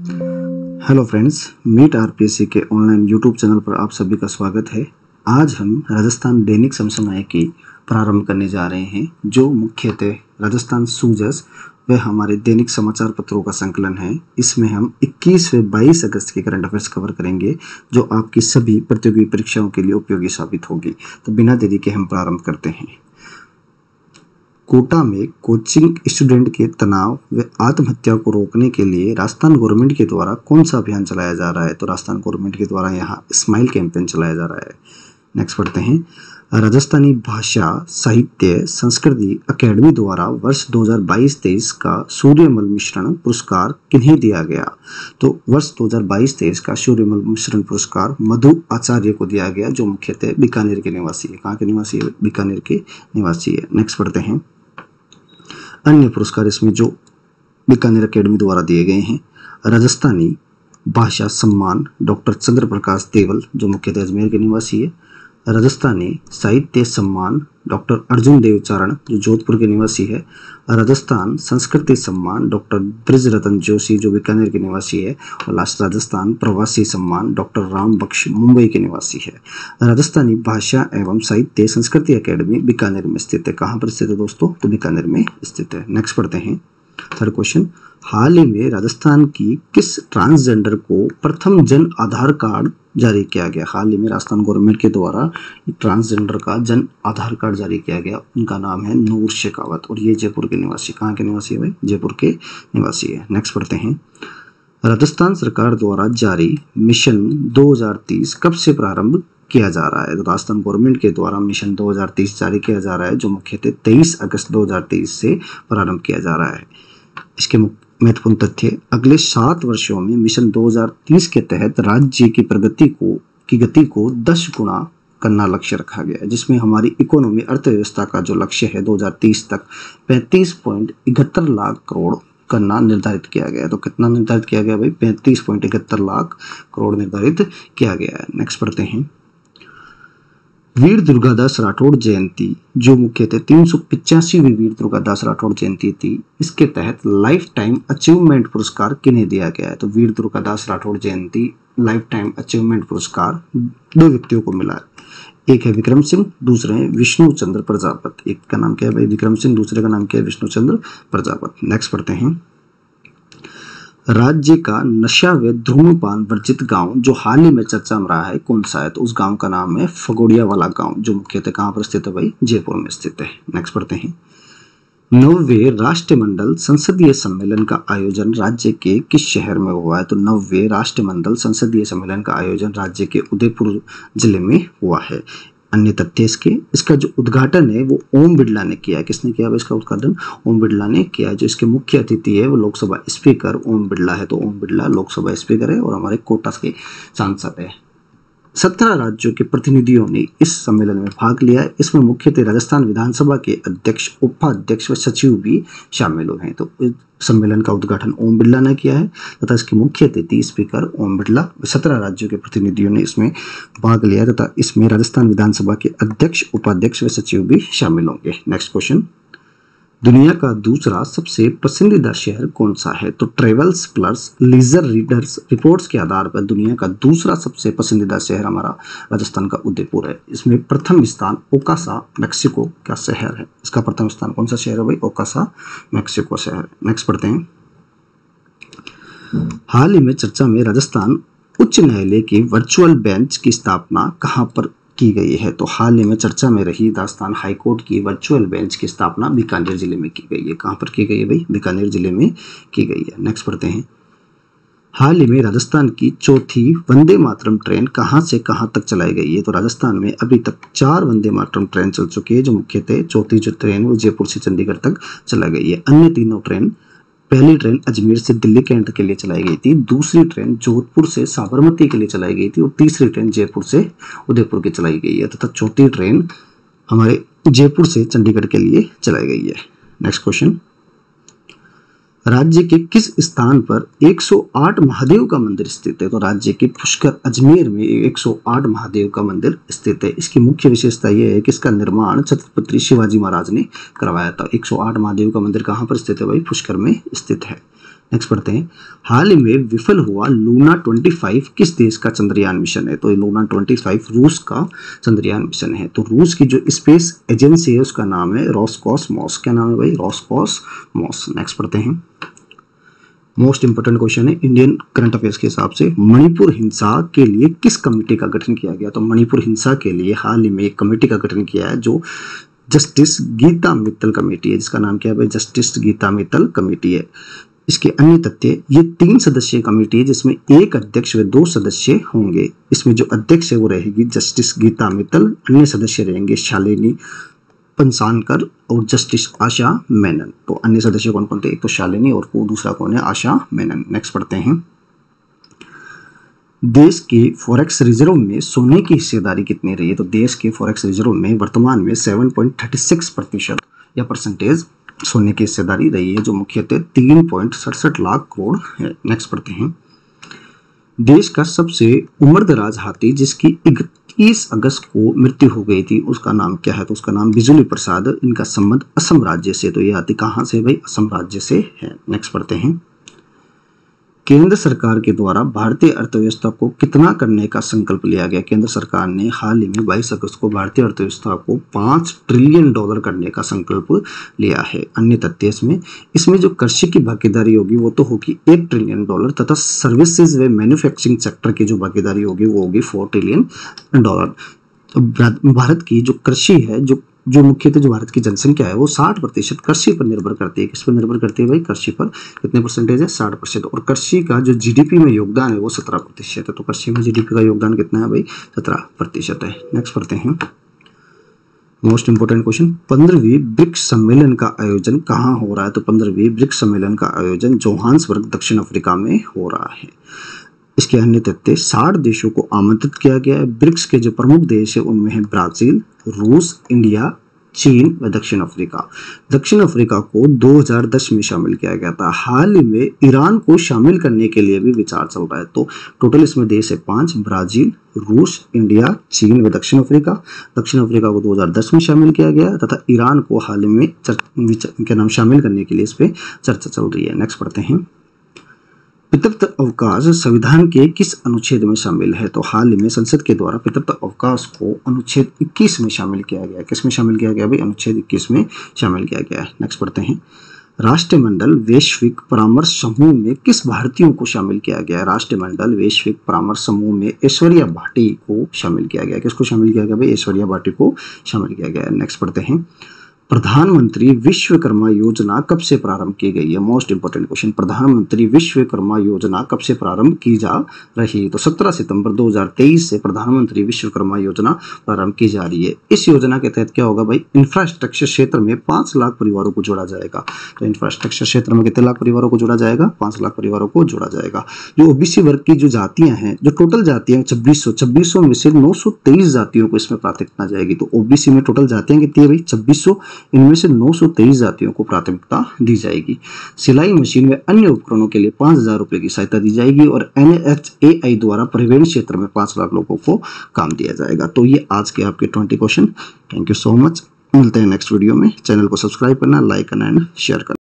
Hello friends, meet RPSC के online YouTube channel पर आप सभी का स्वागत है। आज हम राजस्थान दैनिक समसामयिकी प्रारंभ करने जा रहे हैं, जो मुख्यतः राजस्थान सूजस व हमारे दैनिक समाचार पत्रों का संकलन है। इसमें हम 21 व 22 अगस्त के करंट अफेयर्स कवर करेंगे, जो आपकी सभी प्रतियोगी परीक्षाओं के लिए उपयोगी साबित होगी। तो बिना देरी के हम प्रारंभ करते हैं। कोटा में कोचिंग स्टूडेंट के तनाव व आत्महत्या को रोकने के लिए राजस्थान गवर्नमेंट के द्वारा कौन सा अभियान चलाया जा रहा है? तो राजस्थान गवर्नमेंट के द्वारा यहाँ स्माइल कैंपेन चलाया जा रहा है। नेक्स्ट पढ़ते हैं। राजस्थानी भाषा साहित्य संस्कृति अकेडमी द्वारा वर्ष 2022-23 का सूर्यमल मिश्रण पुरस्कार किन्हें दिया गया? तो वर्ष 2022-23 का सूर्यमल मिश्रण पुरस्कार मधु आचार्य को दिया गया, जो मुख्यतः बीकानेर के निवासी है। कहाँ के निवासी है? बीकानेर के निवासी है। नेक्स्ट पढ़ते हैं। अन्य पुरस्कार इसमें जो बीकानेर अकेडमी द्वारा दिए गए हैं। राजस्थानी भाषा सम्मान डॉक्टर चंद्र प्रकाश देवल, जो मुख्यतः अजमेर के निवासी है। राजस्थानी साहित्य सम्मान डॉक्टर अर्जुन देवचारण, जो जोधपुर के निवासी है। राजस्थान संस्कृति सम्मान डॉक्टर ब्रिजरतन जोशी, जो बीकानेर के निवासी है। और लास्ट राजस्थान प्रवासी सम्मान डॉक्टर राम बख्श, मुंबई के निवासी है। राजस्थानी भाषा एवं साहित्य संस्कृति अकेडमी बीकानेर में स्थित है। कहाँ पर स्थित है दोस्तों? तो बीकानेर में स्थित है। नेक्स्ट पढ़ते हैं। Third question. हाल ही में राजस्थान की किस ट्रांसजेंडर को प्रथम जन आधार कार्ड जारी किया गया? हाल ही में राजस्थान गवर्नमेंट के द्वारा ट्रांसजेंडर का जन आधार कार्ड जारी किया गया। उनका नाम है नूर शेखावत, और ये जयपुर के निवासी। कहाँ के निवासी है भाई? जयपुर के निवासी है। नेक्स्ट पढ़ते हैं। राजस्थान सरकार द्वारा जारी मिशन 2030 कब से प्रारंभ किया जा रहा है? तो राजस्थान गवर्नमेंट के द्वारा मिशन 2030 जारी किया जा रहा है, जो मुख्यतः 23 अगस्त 2023 से प्रारंभ किया जा रहा है। इसके महत्वपूर्ण तथ्य: अगले 7 वर्षों में मिशन 2030 के तहत राज्य की प्रगति की गति को 10 गुना करना लक्ष्य रखा गया है, जिसमें हमारी इकोनॉमी अर्थव्यवस्था का जो लक्ष्य है 2030 तक 35.71 लाख करोड़ करना निर्धारित किया गया है। तो कितना निर्धारित किया गया भाई? 35.71 लाख करोड़ निर्धारित किया गया है। नेक्स्ट पढ़ते हैं। वीर दुर्गादास राठौड़ जयंती, जो मुख्यतः 385वीं वीर दुर्गादास राठौड़ जयंती थी, इसके तहत लाइफ टाइम अचीवमेंट पुरस्कार किन्हें दिया गया है? तो वीर दुर्गादास राठौड़ जयंती लाइफ टाइम अचीवमेंट पुरस्कार 2 व्यक्तियों को मिला है। एक है विक्रम सिंह, दूसरे हैं विष्णु चंद्र प्रजापति। एक का नाम क्या है भाई? विक्रम सिंह, दूसरे का नाम क्या है? विष्णु चंद्र प्रजापति। नेक्स्ट पढ़ते हैं। राज्य का नशा व धूम्रपान वर्जित गांव जो हाल ही में चर्चा में रहा है, कौन सा है? तो उस गांव का नाम है फगोड़िया वाला गांव, जो मुख्यतः कहाँ पर स्थित है भाई? जयपुर में स्थित है। नेक्स्ट पढ़ते हैं। 9वें राष्ट्रमंडल संसदीय सम्मेलन का आयोजन राज्य के किस शहर में हुआ है? तो 9वें राष्ट्रमंडल संसदीय सम्मेलन का आयोजन राज्य के उदयपुर जिले में हुआ है। अन्य तथ्य इसका जो उद्घाटन है वो ओम बिरला ने किया है। किसने किया है इसका उद्घाटन? ओम बिरला ने किया है। जो इसके मुख्य अतिथि है वो लोकसभा स्पीकर ओम बिरला है। तो ओम बिरला लोकसभा स्पीकर है और हमारे कोटा के सांसद है। 17 राज्यों के प्रतिनिधियों ने इस सम्मेलन में भाग लिया है। इसमें मुख्यतः राजस्थान विधानसभा के अध्यक्ष, उपाध्यक्ष व सचिव भी शामिल हुए हैं। तो सम्मेलन का उद्घाटन ओम बिरला ने किया है तथा इसके मुख्य अतिथि स्पीकर ओम बिरला। 17 राज्यों के प्रतिनिधियों ने इसमें भाग लिया तथा इसमें राजस्थान विधानसभा के अध्यक्ष, उपाध्यक्ष व सचिव भी शामिल होंगे। Next question. दुनिया का दूसरा सबसे पसंदीदा शहर कौन सा है? तो travels plus leisure readers reports के आधार पर दुनिया का दूसरा सबसे पसंदीदा शहर हमारा राजस्थान का उदयपुर है। इसमें प्रथम स्थान ओकासा मैक्सिको का शहर है। इसका प्रथम स्थान कौन सा शहर है भाई? ओकासा मैक्सिको शहर। नेक्स्ट पढ़ते हैं। हाल ही में चर्चा में राजस्थान उच्च न्यायालय की वर्चुअल बेंच की स्थापना कहाँ पर की गई है? तो हाल ही में चर्चा में रही राजस्थान हाईकोर्ट की वर्चुअल बेंच की स्थापना बीकानेर जिले में की गई है। कहाँ पर की गई है भाई? बीकानेर जिले में की गई है। नेक्स्ट पढ़ते हैं। हाल ही में राजस्थान की चौथी वंदे मातरम ट्रेन कहाँ से कहाँ तक चलाई गई है? तो राजस्थान में अभी तक 4 वंदे मातरम ट्रेन चल चुकी है, जो मुख्यतः चौथी जो ट्रेन है वो जयपुर से चंडीगढ़ तक चलाई गई है। अन्य तीनों ट्रेन, पहली ट्रेन अजमेर से दिल्ली कैंट के लिए चलाई गई थी, दूसरी ट्रेन जोधपुर से साबरमती के लिए चलाई गई थी और तीसरी ट्रेन जयपुर से उदयपुर के चलाई गई है तथा चौथी ट्रेन हमारे जयपुर से चंडीगढ़ के लिए चलाई गई है। Next question. राज्य के किस स्थान पर 108 महादेव का मंदिर स्थित है? तो राज्य के पुष्कर अजमेर में 108 महादेव का मंदिर स्थित है। इसकी मुख्य विशेषता यह है कि इसका निर्माण छत्रपति शिवाजी महाराज ने करवाया था। 108 महादेव का मंदिर कहाँ पर स्थित है भाई? पुष्कर में स्थित है। नेक्स्ट पढ़ते हैं, हाल ही में विफल हुआ लूना 25 किस देश का चंद्रयान मिशन है? तो लूना 25 रूस का चंद्रयान मिशन है। तो रूस की जो स्पेस एजेंसी है उसका नाम है रोसकॉसमॉस। क्या नाम है भाई? रोसकॉसमॉस। नेक्स्ट पढ़ते हैं, मोस्ट इंपोर्टेंट क्वेश्चन है इंडियन करंट अफेयर्स के हिसाब से, मणिपुर हिंसा के लिए किस कमेटी का गठन किया गया? तो मणिपुर हिंसा के लिए हाल ही में एक कमेटी का गठन किया है जो जस्टिस गीता मित्तल कमेटी है, जिसका नाम क्या है भाई? जस्टिस गीता मित्तल कमेटी है। इसके अन्य तथ्य, ये 3 सदस्यीय कमेटी है जिसमें एक अध्यक्ष व 2 सदस्य होंगे। इसमें जो अध्यक्ष है वो रहेगी जस्टिस गीता मित्तल, अन्य सदस्य रहेंगे शालिनी पंसानकर और जस्टिस आशा मेनन। तो अन्य सदस्य कौन कौन थे? एक तो शालिनी और दूसरा कौन है? आशा मेनन। नेक्स्ट पढ़ते हैं, देश के फॉरेक्स रिजर्व में सोने की हिस्सेदारी कितनी रही है? तो देश के फॉरेक्स रिजर्व में वर्तमान में 7.36% या परसेंटेज सोने की हिस्सेदारी रही है, जो मुख्यतः 3.67 लाख करोड़ है। नेक्स्ट पढ़ते हैं, देश का सबसे उम्रदराज हाथी जिसकी 31 अगस्त को मृत्यु हो गई थी उसका नाम क्या है? तो उसका नाम बिजुली प्रसाद। इनका संबंध असम राज्य से। तो ये हाथी कहाँ से भाई? असम राज्य से है। नेक्स्ट पढ़ते हैं, केंद्र सरकार के द्वारा भारतीय अर्थव्यवस्था को कितना करने का संकल्प लिया गया? केंद्र सरकार ने हाल ही में 22 अगस्त को भारतीय अर्थव्यवस्था को $5 ट्रिलियन करने का संकल्प लिया है। अन्य तथ्य इसमें जो कृषि की भागीदारी होगी वो तो होगी $1 ट्रिलियन तथा सर्विसेज व मैन्युफैक्चरिंग सेक्टर की जो भागीदारी होगी वो होगी $4 ट्रिलियन। तो भारत की जो कृषि है, जो मुख्यतः जो भारत की जनसंख्या है वो 60% कृषि पर निर्भर करती है। किस पर निर्भर करती है भाई? कृषि पर। कितने परसेंटेज है? 60%। और कृषि का जो जीडीपी में योगदान है वो 17% है। तो कृषि में जीडीपी का योगदान कितना है भाई? 17% है। नेक्स्ट पढ़ते हैं, मोस्ट इंपोर्टेंट क्वेश्चन, 15वीं ब्रिक्स सम्मेलन का आयोजन कहाँ हो रहा है? तो 15वीं ब्रिक्स सम्मेलन का आयोजन जोहान्सबर्ग दक्षिण अफ्रीका में हो रहा है। इसके अन्य तथ्य, 60 देशों को आमंत्रित किया गया है। ब्रिक्स के जो प्रमुख देश है उनमें है ब्राजील, रूस, इंडिया, चीन व दक्षिण अफ्रीका। दक्षिण अफ्रीका को 2010 में शामिल किया गया था। हाल ही में ईरान को शामिल करने के लिए भी विचार चल रहा है। तो टोटल इसमें देश है 5, ब्राजील, रूस, इंडिया, चीन व दक्षिण अफ्रीका। दक्षिण अफ्रीका को 2010 में शामिल किया गया तथा ईरान को हाल ही में शामिल करने के लिए इस पर चर्चा चल रही है। नेक्स्ट पढ़ते हैं, पितृत्व अवकाश संविधान के किस अनुच्छेद में शामिल है? तो हाल ही में संसद के द्वारा पितृत्व अवकाश को अनुच्छेद 21 में शामिल किया गया। किस में शामिल किया गया भाई? अनुच्छेद 21 में शामिल किया गया है। नेक्स्ट पढ़ते हैं, राष्ट्रमंडल वैश्विक परामर्श समूह में किस भारतीयों को शामिल किया गया? राष्ट्रमंडल वैश्विक परामर्श समूह में ऐश्वर्या भाटी को शामिल किया गया। किसको शामिल किया गया भाई? ऐश्वर्या भाटी को शामिल किया गया है। नेक्स्ट पढ़ते हैं, प्रधानमंत्री विश्वकर्मा योजना कब से प्रारंभ की गई है? मोस्ट इंपोर्टेंट क्वेश्चन, प्रधानमंत्री विश्वकर्मा योजना कब से प्रारंभ की जा रही है? तो 17 सितंबर 2023 से प्रधानमंत्री विश्वकर्मा योजना प्रारंभ की जा रही है। इस योजना के तहत क्या होगा भाई? इंफ्रास्ट्रक्चर क्षेत्र में 5 लाख परिवारों को जोड़ा जाएगा। तो इंफ्रास्ट्रक्चर क्षेत्र में कितने लाख परिवारों को जोड़ा जाएगा? 5 लाख परिवारों को जोड़ा जाएगा। जो ओबीसी वर्ग की जो जातियां हैं, जो टोटल जातियां 2600 में से 923 जातियों को इसमें प्राथमिकता जाएगी। तो ओबीसी में टोटल जातियां कितनी है भाई? 2600, इनमें से 923 जातियों को प्राथमिकता दी जाएगी। सिलाई मशीन व अन्य उपकरणों के लिए 5000 रुपए की सहायता दी जाएगी और NHAI द्वारा परिवहन क्षेत्र में 5 लाख लोगों को काम दिया जाएगा। तो ये आज के आपके 20 question. Thank you so much. मिलते हैं नेक्स्ट वीडियो में। चैनल को सब्सक्राइब करना, लाइक करना एंड शेयर करना।